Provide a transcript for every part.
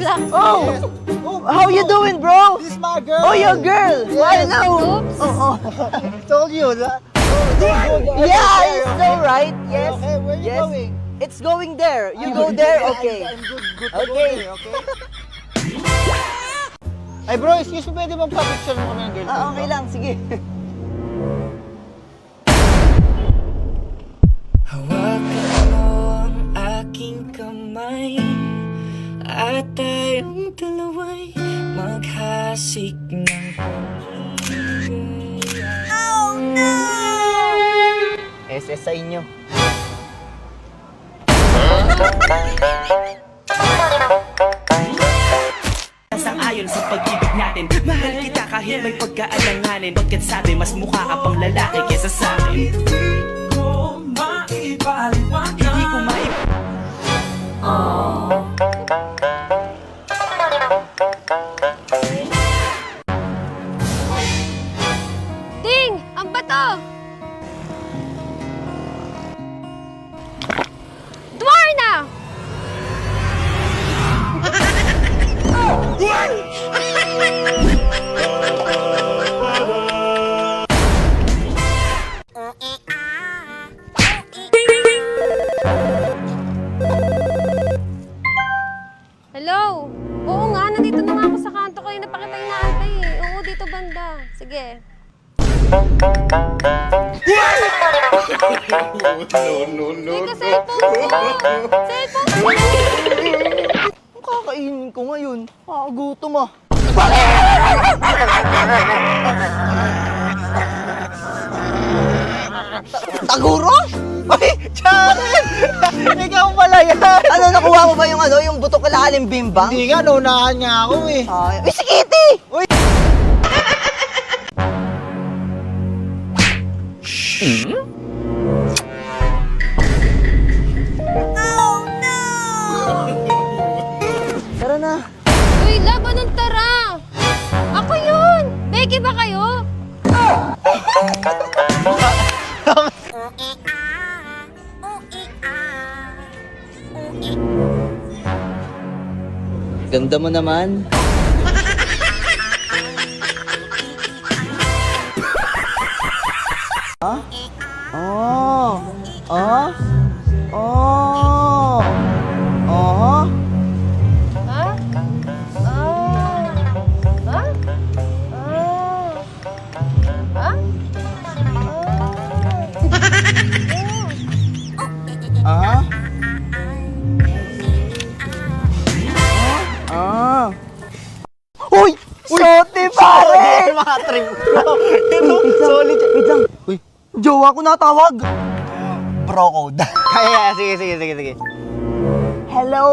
luck. Oh! How you doing, bro? This is my girl. Oh, your girl! Yes. Hello! Oops. Oh, Told you. yeah, it's all right. Yes. Okay, where you yes. going? It's going there. You go there? Okay. I'm good to go Okay. there, okay? Ay bro, excuse me, pwede bang pa-picture mo kami ng girlfriend Ah, okay mo? lang. Sige. Hawakan mo ang aking kamay at tayong dalawa'y maghasik ng pag-ibig. Oh no! SS sa inyo. Sang-ayon sa pag-ibig natin, mahal kita kahit may pagkaalanganin. Pagkat sabi, mas mukha ka pang lalaki kesa sa akin. Hindi ko maipaliwanag. Ding! Ang bato! Dwarna! Hello? Oo nga, nandito na nga ako sa kanto ko. Yung napakita yung naantay eh. Oo, dito banda. Sige. Teka, cellphone ko! Cellphone ko! Ang kakainin ko ngayon. Gutom ah. Taguro? Ay, Jared! Ikaw pala yan! Ano, nakuha mo ba yung yung buto kalalim bimbang? Hindi nga, naunahan niya ako eh. Ay, si Kitty! Uy! Tara na. Uy, laban ng tara! Ako yun! Becky ba kayo? Ganda mo naman. Ah? Oh. Oh. Oh. Oh. Ha? Ah! Ha? Ah! Ha? Ah? Ah. Uy! Sote, pare! Mga trip ko. Solid. Wait lang. Uy, jowa ko natawag. Bro code. Kaya, sige. Hello?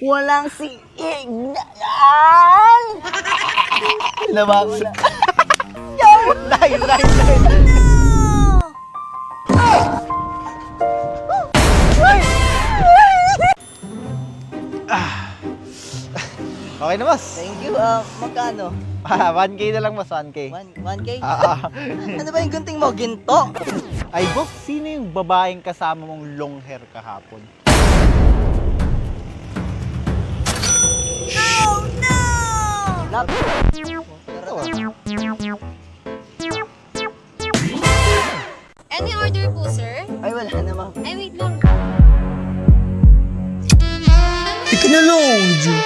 Walang signal. Laba ko na. Dahil. Okay na, boss. Thank you. Magkano? 1K na lang, boss. 1K. 1K? Ah. Ano ba yung gunting mo? Ginto? Ay, boss, sino yung babaeng kasama mong long hair kahapon? Lap. Any order po, sir? Ay, wala naman. Ay, wait lang. Technology.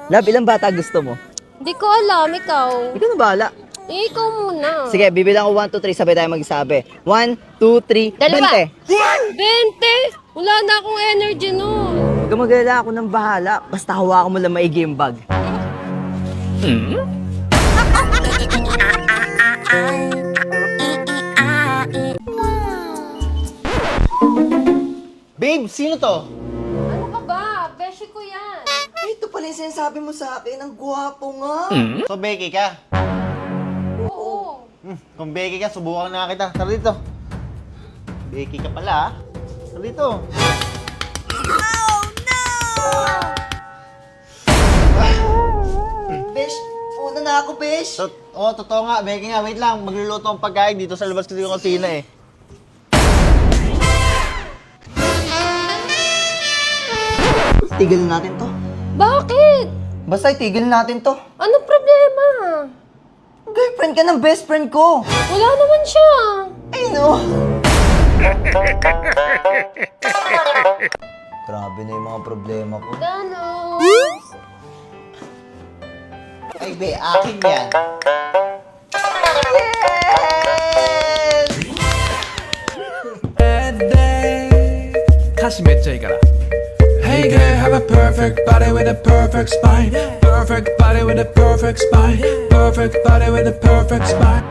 Lab, ilang bata gusto mo? Hindi ko alam, ikaw. Ikaw na bahala. Eh, ikaw muna. Sige, bibilang ko 1, 2, 3. Sabay tayo magsabi. 1, 2, 3, Dalawa. 20. 20! Wala na akong energy nun. Huwag ka mag-alala, ako nang bahala. Basta hawakan mo lang maigi yung bag. Babe, sino to? Ano ka ba? Beshi ko yan. Ito pala yung sinasabi mo sa akin. Ang gwapo nga. So, Becky ka? Oo. Kung Becky ka, subukan na kita. Tara dito. Becky ka pala, ah. Tara dito. Besh, una na ako, Besh. Totoo nga. Becky nga, wait lang. Magluluto ang pagkain dito sa labas ko yung kusina eh. Tigil natin to. Bakit? Basta itigil natin to. Ano problema? Girlfriend ka ng best friend ko. Wala naman siya. Ay, no. Grabe na yung mga problema ko. Danos. Ay, be, akin yan. 다시 몇 자이가라 Hey girl, have a perfect body with a perfect spine Perfect body with a perfect spine Perfect body with a perfect spine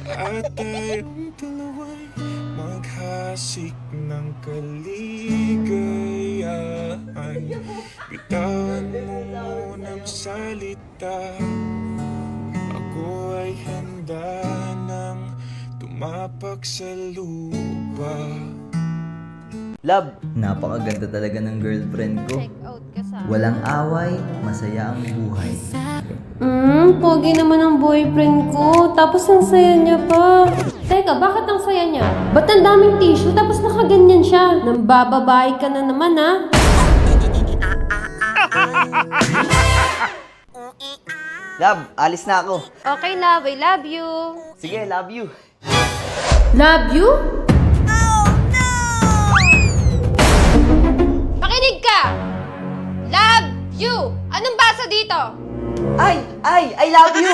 At tayong dalawa'y maghasik ng kaligayahan Bitawan mo munang salita Ako ay handa ng tumapak sa lupa Love, napakaganda talaga ng girlfriend ko. Check out ka sa... Walang away, masaya ang buhay. Pogi naman ang boyfriend ko. Tapos ang saya niya pa. Teka, bakit ang saya niya? Ba't ang daming tissue tapos nakaganyan siya? Nang bababae ka na naman, ha? Love, alis na ako. Okay, love. I love you. Sige, love you. Love you? Pakinig ka! Love you! Anong basa dito? I love you!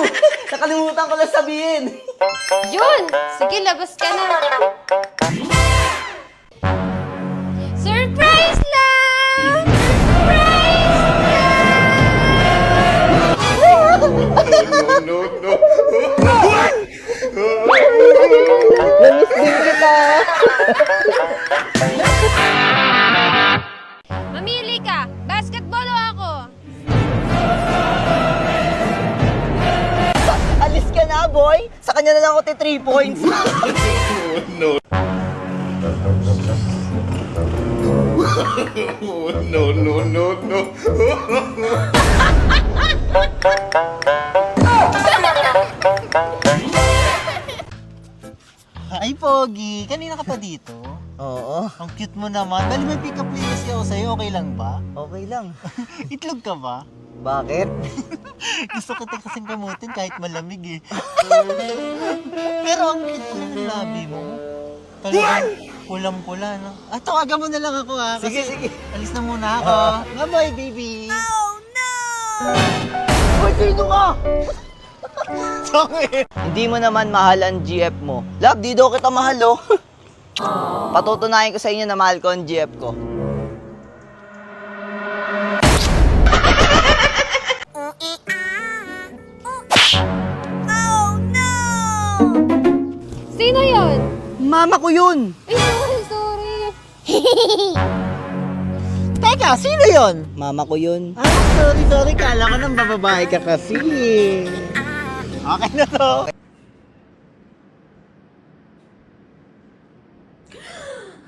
Nakalimutan ko lang sabihin. Yun! Sige, labas ka na. Surprise lang! Namiss din kita. Mamili ka! Basketball o ako? Alis ka na, boy. Sa kanya na lang ako 3 points. Ay, Pogi, kanina ka pa dito? Oo, Ang cute mo naman. Bali, may pick-up line kasi ako sa'yo. Okay lang ba? okay lang. Itlog ka ba? Bakit? Gusto kita kasing kamutin kahit malamig eh. Pero ang cute ko ng labi mo. Talagang pulang-pula, no? Ah, tawagan mo na lang ako ha. Sige, Kasi sige. alis na muna ako. Bye-bye, baby. Boy, sino ka? Sorry. Hindi mo naman mahal ang GF mo. Love, di daw kita mahal, oh. Patutunayan ko sa inyo na mahal ko ang GF ko. Sino yon? Mama ko yun! Ay, sorry. Teka, sino yon? Mama ko yun. Ah, sorry. Kala ko nang bababae ka kasi. Okay na to.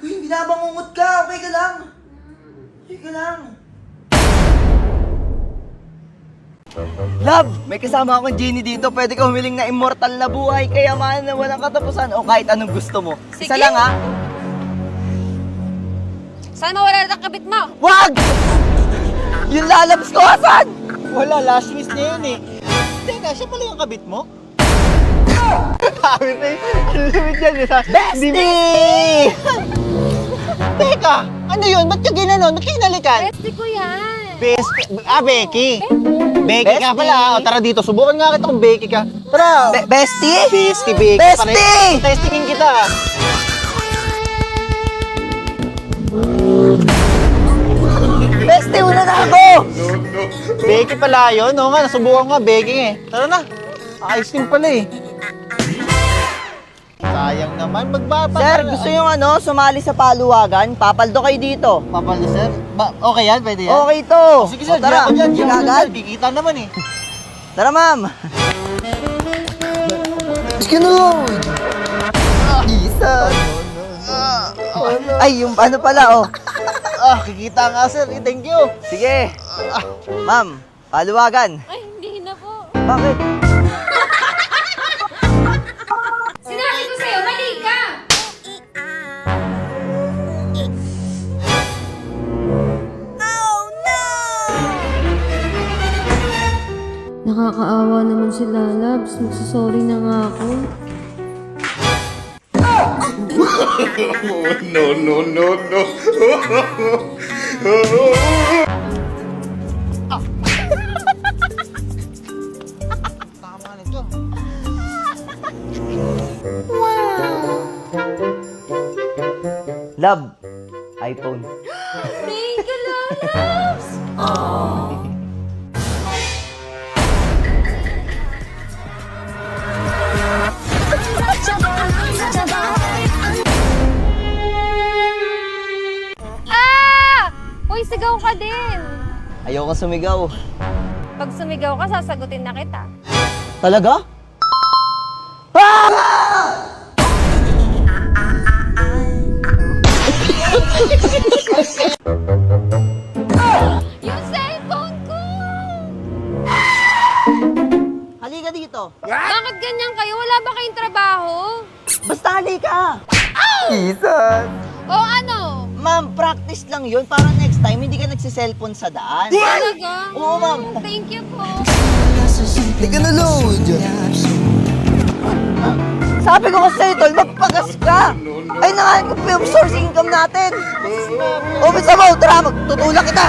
Uy, binabangungot ka! Okay ka lang! Okay ka lang! Love, may kasama akong genie dito. Pwede ka humiling na immortal na buhay, kayamanan na walang katapusan o kahit anong gusto mo. Isa Sige. lang, ha? Sana mawala na ang kabit mo. Wag! Yung lalabs ko, asan? Wala, last miss niya yun eh. Teka, siya pala yung kabit mo? Sabi na yun. Ang limit yan eh. Bestie! Teka, ano yun? Ba't ka ginanon? Ba't kinalikan? Bestie ko yan. Becky. Becky ka Bestie. pala. O, tara dito. Subukan nga kita kung Becky ka. Tara. Bestie? Becky. Bestie! Testingin kita. Bestie, una na ako! Becky pala yun. Oo nga, nasubukan nga. Becky eh. Tara na. Ayos din pala eh. Sayang naman. Magbaba. Sir, gusto yung sumali sa paluwagan? Papaldo kayo dito. Papalo, sir? Okay yan? Pwede yan? Okay to. Sige, sir. O, tara, Diyan ako dyan. sige Diyan ako agad. dyan. Kikita naman eh. Tara, ma'am. Sige na. Yes. Jesus! Ay, yung ano pala, oh. Kikita nga sir. Thank you. Sige. Ma'am, paluwagan. Ay, hindi na po. Bakit? Sinabi ko sa'yo, mali ka! Nakakaawa naman si Lalabs. Magsasorry na nga ako. Tama nito. Love, iPhone. Thank you, Lalabs! Hoy, sigaw ka din! Ayoko sumigaw. Pag sumigaw ka, sasagutin na kita. Talaga? Yung cellphone ko! Halika dito. Bakit ganyan kayo? Wala ba kayong trabaho? Basta halika. Jesus! O ano? Ma'am, practice lang yun para next time hindi ka nagsiselfon sa daan. Talaga? Oo, ma'am. Thank you po. Hindi ka na load. Sabi ko kasi sa'yo, tol, magpagas ka. Ay, nangalan ko pa yung source income natin. O, bisa mo, tara, magtutulak kita.